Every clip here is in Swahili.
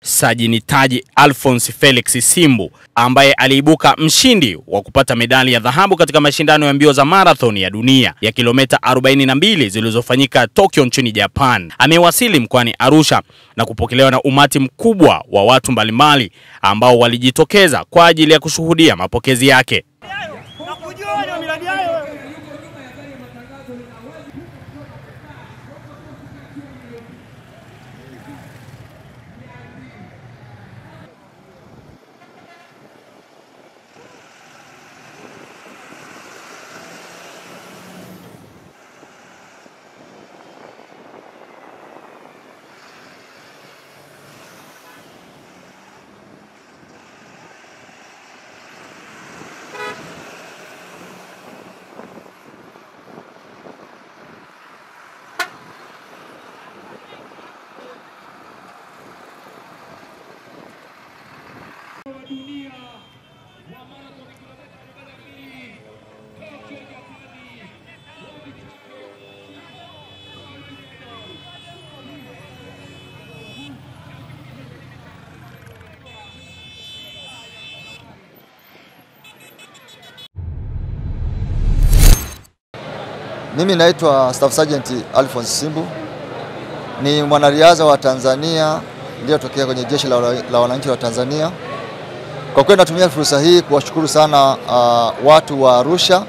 Sajini Taji Alphonse Felix Simbu, ambaye aliibuka mshindi wa kupata medali ya dhahabu katika mashindano ya mbio za marathon ya dunia ya kilomita 42 zilizofanyika Tokyo nchini Japan, amewasili mkoani Arusha na kupokelewa na umati mkubwa wa watu mbalimbali ambao walijitokeza kwa ajili ya kushuhudia mapokezi yake. Mimi naitwa Staff Sergeant Alphonse Simbu, ni mwanariadha wa Tanzania niliyotokea kwenye jeshi la wananchi wa Tanzania. Kwa kweli natumia fursa hii kuwashukuru sana watu wa Arusha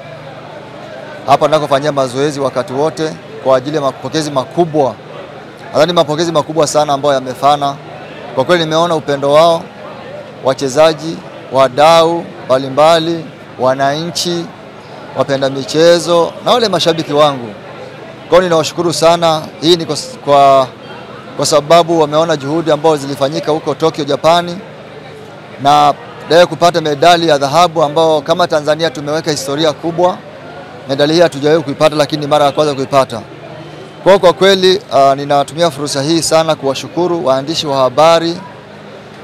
hapa ninakofanyia mazoezi wakati wote kwa ajili ya mapokezi makubwa. Nadhani mapokezi makubwa sana ambayo yamefana. Kwa kweli nimeona upendo wao, wachezaji, wadau mbalimbali, wananchi, wapenda michezo na wale mashabiki wangu. Kwa hiyo ninawashukuru sana. Hii ni kwa sababu wameona juhudi ambazo zilifanyika huko Tokyo, Japani, na leo kupata medali ya dhahabu ambao kama Tanzania tumeweka historia kubwa. Medali hii hatujawahi kuipata, lakini mara ya kwanza kuipata. Kwa kweli ninatumia fursa hii sana kuwashukuru waandishi wa habari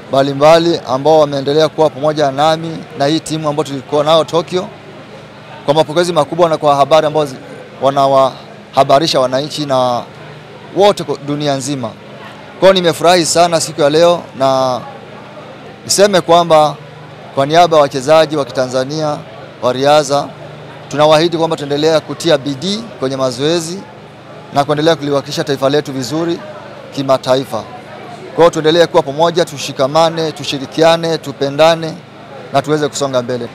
mbalimbali ambao wameendelea kuwa pamoja nami na hii timu ambayo tulikuwa nao Tokyo, kwa mapokezi makubwa na kwa habari ambazo wanawahabarisha wananchi na wote dunia nzima. Kwa hiyo nimefurahi sana siku ya leo, na niseme kwamba kwa niaba ya wachezaji wa Kitanzania wa riadha tunawaahidi kwamba tuendelea kutia bidii kwenye mazoezi na kuendelea kuliwakilisha taifa letu vizuri kimataifa. Kwa hiyo tuendelee kuwa pamoja, tushikamane, tushirikiane, tupendane na tuweze kusonga mbele.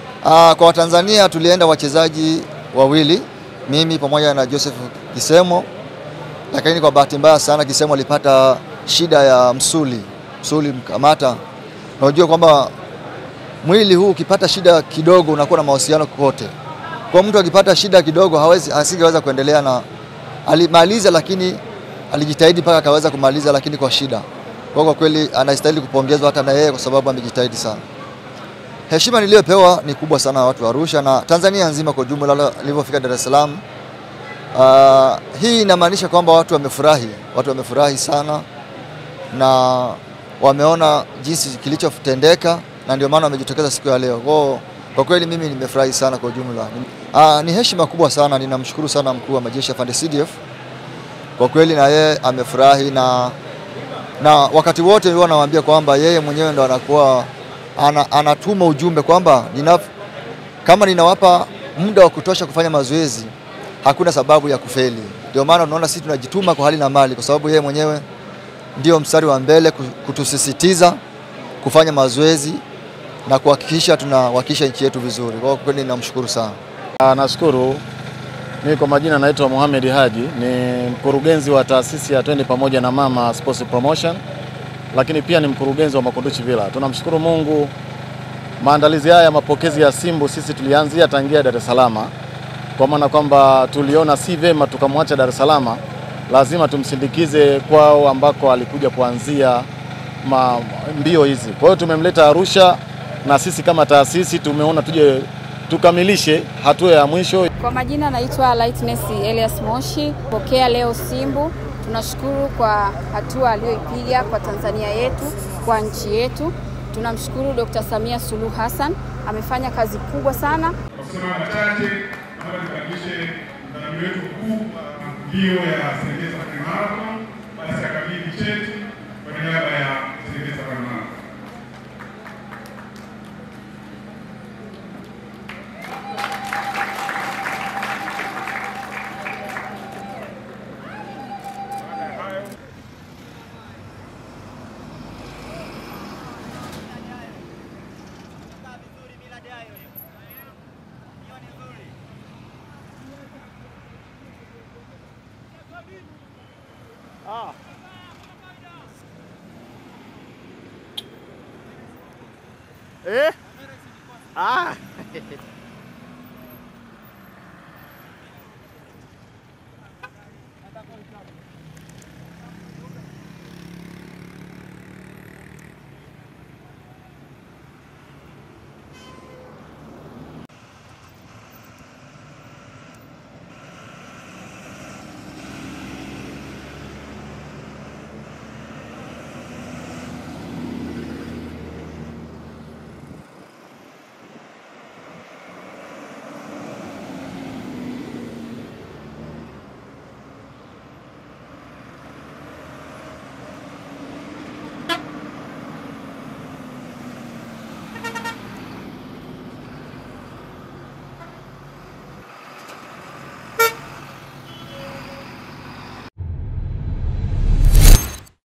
Kwa Watanzania tulienda wachezaji wawili, mimi pamoja na Joseph Kisemo, lakini kwa bahati mbaya sana Kisemo alipata shida ya msuli mkamata. Unajua kwamba mwili huu ukipata shida kidogo unakuwa na mahusiano kote. Kwa mtu akipata shida kidogo asingeweza kuendelea, na alimaliza, lakini alijitahidi mpaka akaweza kumaliza, lakini kwa shida. Kwa kweli anastahili kupongezwa hata na yeye kwa sababu amejitahidi sana. Heshima niliyopewa ni kubwa sana watu wa Arusha na Tanzania nzima kwa jumla nilipofika Dar es Salaam. Hii inamaanisha kwamba watu wamefurahi sana na wameona jinsi kilichotendeka, na ndio maana wamejitokeza siku ya leo. Kwa kweli mimi nimefurahi sana kwa jumla. Ni heshima kubwa sana. Ninamshukuru sana mkuu wa majeshi afande CDF. Kwa kweli na yeye amefurahi, na wakati wote huwa anawaambia kwamba yeye mwenyewe ndo anakuwa anatuma ujumbe kwamba kama ninawapa muda wa kutosha kufanya mazoezi, hakuna sababu ya kufeli. Ndio maana unaona sisi tunajituma kwa hali na mali, kwa sababu yeye mwenyewe ndio mstari wa mbele kutusisitiza kufanya mazoezi na kuhakikisha tunawakilisha nchi yetu vizuri. Kwa kweli ninamshukuru sana. Nashukuru. Mimi kwa majina naitwa Mohamed Haji, ni mkurugenzi wa taasisi ya Twende Pamoja na Mama Sports Promotion, lakini pia ni mkurugenzi wa Makunduchi Villa. Tunamshukuru Mungu, maandalizi haya ya mapokezi ya Simbu sisi tulianzia tangia Dar es Salaam, kwa maana kwamba tuliona si vema tukamwacha Dar es Salaam, lazima tumsindikize kwao ambako alikuja kuanzia mbio hizi. Kwa hiyo tumemleta Arusha, na sisi kama taasisi tumeona tuje tukamilishe hatua ya mwisho. Kwa majina naitwa Lightness Elias Moshi. Pokea leo Simbu, tunashukuru kwa hatua aliyoipiga kwa Tanzania yetu, kwa nchi yetu. Tunamshukuru Dr. Samia Suluhu Hassan, amefanya kazi kubwa sana. Kusema machache, naomba nikamilishe mdhamini wetu mkuu mbio ya Serengeti Safari Marathon, basi akabidhi cheti kwa niaba ya Serengeti Safari Marathon. Ah. Ah.